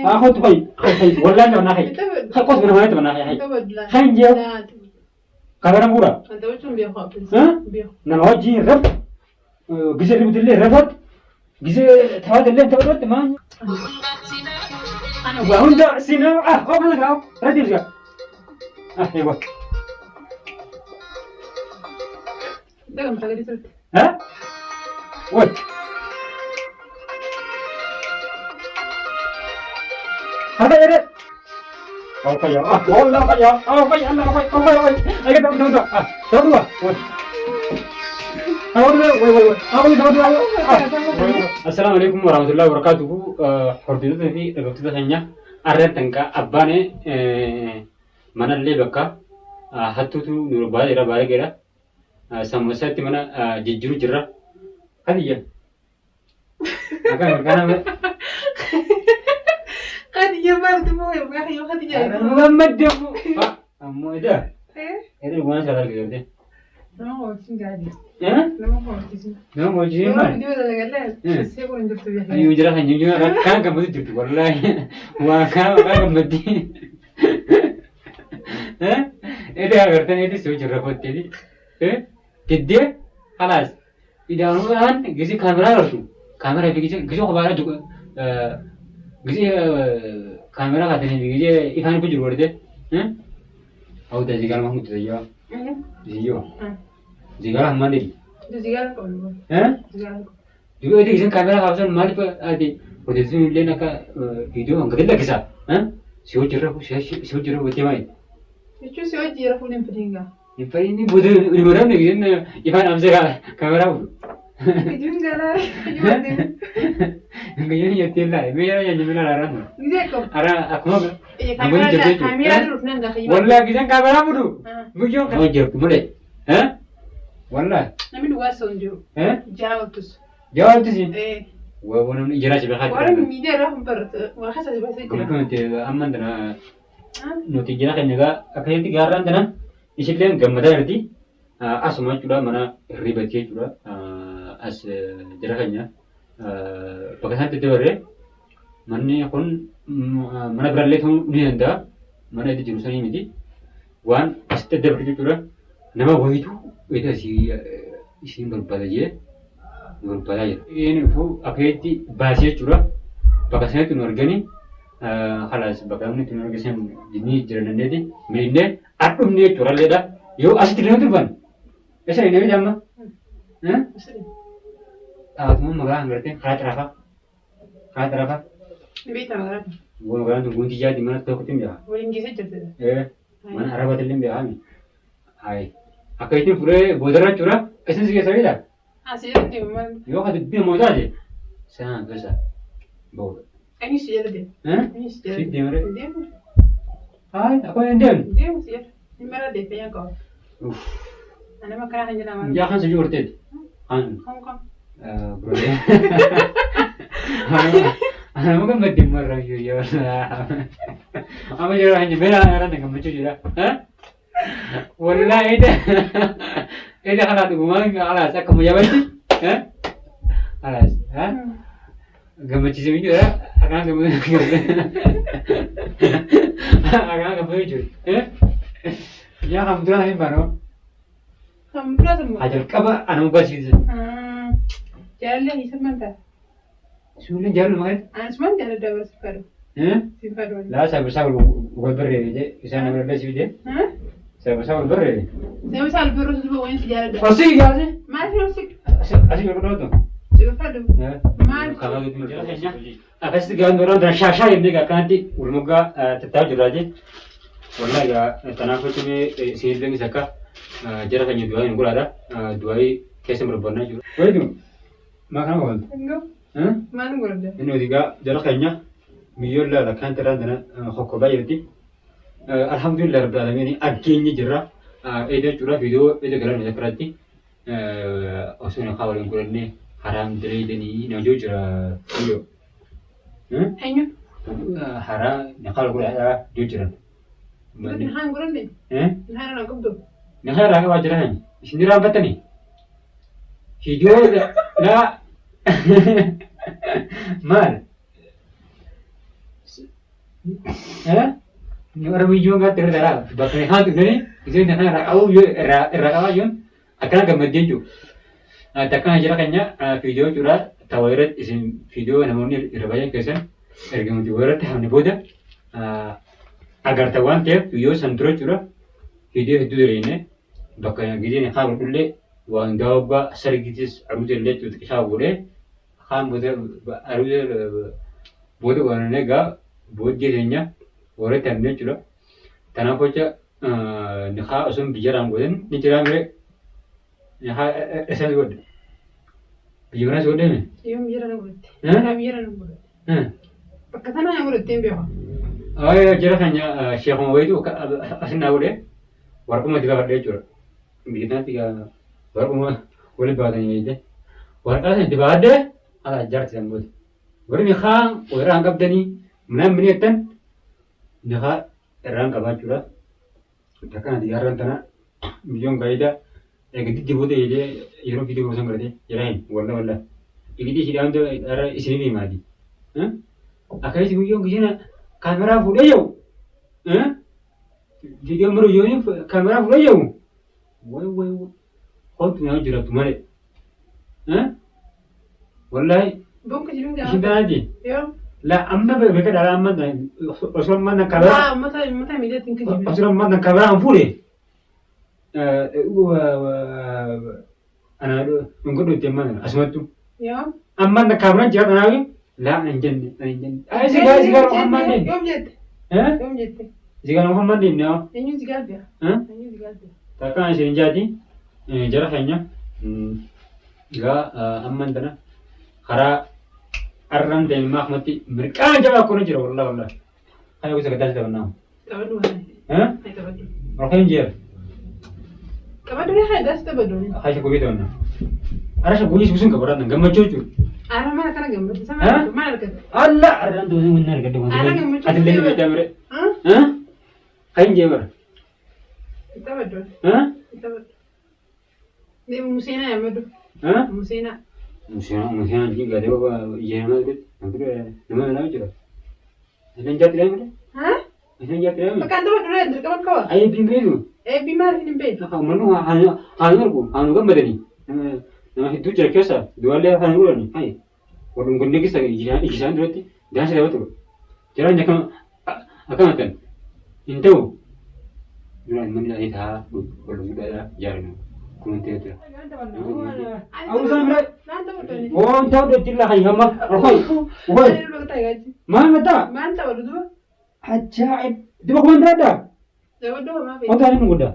أخذ خي ولا أنا ناخي خلاص من هنا تبنا خي خي نجيو كبرنا مورا أنت وشون بيخاف ها نواجي رب جزء اللي بدل رفض جزء ثوات اللي أنت بدرت ما وهندا سينا قبل كاو ردي رجع أيوة ده كم حاجة دي ها وات هذا يا ريت أو كيا والله كيا أو كيا أنا كيا أو كيا أي كده تقول تقول السلام عليكم ورحمة الله وبركاته حردنا في الوقت هنيا أردت أنك أبانة من اللي بكا حتى نور بعد إلى بعد كده سمسات منا جيجرو جرا هذه أكان قد يبرد مو يبغى يو قد جاي محمد دمو أمو إذا إذا يبغى شغال كده ما هو سنجادي ها ما هو كذي ما هو جيم ما بدي ولا قال بس يقول إنك تبي أيوة جرا هني جرا كان كم بدي تبي والله وكان بدي ها إذا أقدر إذا سوي جرا فوت كذي كده خلاص إذا أنا جزء كاميرا رسو كاميرا في جزء خبرة جو جزء كاميرا كاتني جزء إخوان بيجوا ورده أو ده زيكال ما هو تزيجا زيجو زيكال هم ما ندري زيكال كله juga itu kisah kamera kawasan mali pa adi produksi ini nak video angkat lagi sah, siapa cerita buat macam itu siapa cerita pun yang pentingga ini butuh ini berapa nih kisah Ivan ambil kamera bu itu enggak lah enggak ini nyetir lah, biar yang nyemil arahan ara aku mau kamera terus nanda wallah kisah kamera bu mungkin kamu jawab boleh, wallah nami dua sonjo jawab terus jawab tu sih. Wah, bukan ijazah sebab orang media lah memperut, wah khas aja bahasa Kalau nanti aman dana, nanti ijazah kan juga, akhirnya tiga orang dana, istilah gambar tadi, asma juga mana ribetnya juga, as ijazahnya, bagaimana itu orang, mana kon mana beralih tu ni anda, mana itu jurusan ini mesti, wan pasti ada juga, nama wahid itu si berpada je. Berubah aja. Ini fu akhirnya bahasa curah, bahasanya tu norgani, halas bagaimana tu norgani sem ini jalan ini, mainnya, aku ni curah leda, yo asal tidak tu ban, esok ini macam mana? Aku mau makan berarti karat rafa. Lebih tahu. Gua makan tu gunting jadi mana tu kutim ya. Boleh kisah cerita. Mana arah batelim ya kami. Hai, akhirnya pura bodara curah, esok sih kesal dah. Asal jadi mana? Yo kan dia mau aja. Sana besar. Bawa. Ini sih jadi. Ini sih jadi. Sih dia mana? Hai, apa yang dia? Dia sih. Ini mana dia punya kau? Anda makan aja nama. Jangan sejauh itu. Kamu. Bro. Anak mungkin mati marah ya. Apa jadi hanya bela orang dengan macam itu dah. Wallah itu. Ini kalau tu gumang alas, aku mau jawab sih, alas, gambar cium itu ya, akan gambar itu, ya kamu tu lah yang baru, kamu pula semua. ajar kaba, anu kasih sih. Jalan ni semua. Sulit jalan makan. Semua jalan dah bersifar. Sifar. Lah saya bersama gua beri je, kita nak berbeza video. Saya bersama beri. Saya misal berus dulu yang sejarah dah. Pasti ya sih. Masih masih. Asyik berdoa tu. Sifar tu. Kalau gitu macamnya. Apa sih gan orang dah syasha ini gak kanti, ulmuga tetap juraje. Wallah ya tanah itu ni sihir saka. Jarang hanya dua yang gula ada, dua kese berbana juga. Kau itu makan apa? Enggak. Mana gula ada? Ini juga jarang hanya miyol lah kan terang dengan hokoba jadi. Alhamdulillah Rabbil Alamin akhirnya jerah. Itu curah video itu kalau kita perhati, osuna kawalan kuran ni haram dari ini naju jerah video. Hanya. Haram nak kalau kuran ada jujur. Bukan hang kuran ni. Hang nak kubdu. Nak haram wajarnya. Sini rampat ni. Video na mal. Orang video nggak terdapat, bahkan hantu ini, itu nak rakau rakau jon, akan kemudian ju. Takkan aja kayaknya video curhat, tawaret isin video namanya irabaya kesan, ergem juarat hamne boda, agar tawan tiap video santro curhat, video itu dari ini, bahkan yang gini nak berkulit, wang dawba serigitis arus jelet itu kisah boleh, ham boda arus boda warna ga boda jadinya. Orang tanya cula, tanah koca, nikah asam bicara anggutan, ni cira mere, nikah esal god, bicara god ni. Yang bicara anggutan, yang bicara anggutan. Pakatan yang anggutan timbio. Oh ya, cira hanya siapa mau itu asin anggutan, warga mah tiga kerja cula, bicara tiga, warga mah boleh bawa ni aja, warga asin tiga ada, ada jar tiga anggut. Orang nikah, orang anggap dani, mana meniatan. Nikah orang kabar curah, takkan di orang tanah, biang gaida, gitu tiba tiba ini, orang video macam kerja, jerahin, wala, ini sih orang tu orang istri ni mati, akhirnya si biang kisah kamera full aja, video merujuk ni kamera full aja, woi, kau tu nak curah tu mana, wala, Bukan aja. Ya. لا أما بكرة على أما أصلا ما نكبر متى ميدات يمكن أصلا ما نكبر عن فولي أنا نقول تمام أسمعتم يا أما نكبر جاب أنا لا أنجن أي زيجار محمد يوم جد ها يوم جد زيجار محمد إنه ينيو زيجار بيا ها ينيو زيجار بيا تكان سينجاتي جرا خينيا لا أما أنتنا خرا أرنم دين ما خمتي مركان جوا كونه جرا والله هاي وش كذا جوا نام تبدو ها هاي تبدو رخين جير تبدو ليه هاي داس تبدو هاي شو كويت ونا أنا شو كويس بسون كبرنا جمع جوجو أنا ما كنا جنب سامع ما أركض الله أرنم دوزين من نار كده أنا جنب أتلين بيتامر ها خين جير تبدو ها تبدو ده مسينا يا مدو ها مسينا مسينا جي قاعد هو يهمل كده نقول نما لا بجرا هل جات لهم ها هل جات لهم فكان تبدو ليه أنت كمان كوا أي بيميلو بيمار في البيت منو هانو كم بدني nama itu jarak kiasa dua leh hanu ni hai orang gonde kisah ikisan berarti dah sudah betul jalan jangan akan akan itu bulan mana itu kalau sudah ada jalan kunci itu aku sama oh tahu dah jelas hai hama rohai mana tak ajaib itu bukan ada oh tak ada muda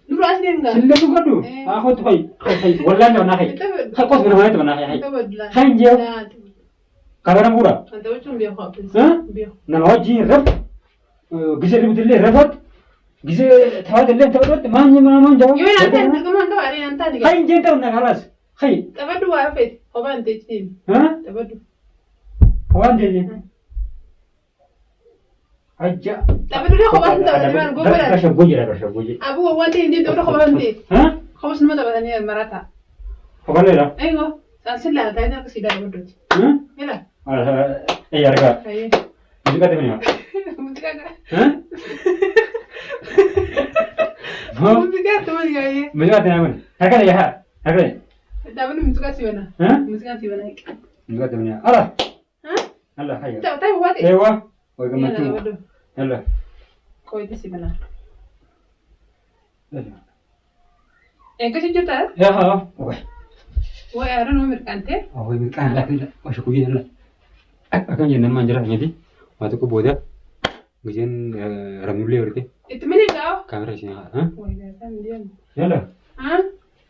Dulu asli enggak? Sila tu kadu. Aku tu hai. Wallah dah nak hai. Hai kos mana tu nak hai. Hai jauh. Kamera murah. Anda macam biar kau pun. Biar. Nama haji rab. Bisa ribut le rabat. Bisa thawat le thawat. Mana jauh. Yo nanti kamu kau hari nanti. Hai jauh nak halas. Hai. Tapi dua apa? Kau bantu sini. Tapi dua. Kawan jadi. Aja. Tapi dulu kau bantu apa? Mana gue berat. Kasih buji. Abu wanti ini dulu kau bantu. Kau semua dapat ni marata. Kau boleh lah. Ayo. Asal lah, tadi aku sudah berdua. Mila. Harga. Musik apa ni? Musik apa? Musik apa tu ni? Musik apa ni? Harga ni ya? Harga ni? Tapi musik apa sih mana? Musik apa sih mana? Musik apa ni? Allah. Allah hai. Tapi buat. Ewa. Oi gamatu. Allah. Kau itu sih mana? Kasi juta? Ya ha. Oi. Wah, orang nomor kante? Oh, ini kan lah. Oh, syukur lah. Akan jangan manjara jadi. Waktu aku boda, gajian ramule berarti. Itu mana kau? Kamera sini, ha? Wah, dah dia. Yalah.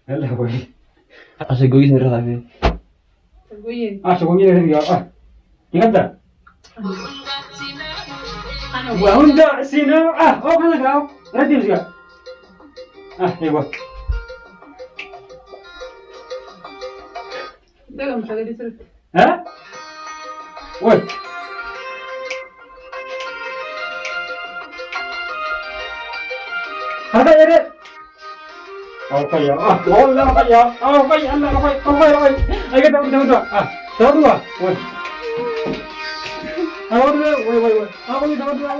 Yalah, boy. Asal gue sendiri lagi. Gue. Syukur dia. Ingat tak? Wah, unda sini. Oh, mana kau? Nanti juga. Hebat. Dah kamu sagad itu. Woi. Ada ada. Apa ya? Allah apa ya? Apa ya? Allah apa? Ayo kita. Tahu dua. Woi. Tahu dulu, woi. Aku ni tahu dulu.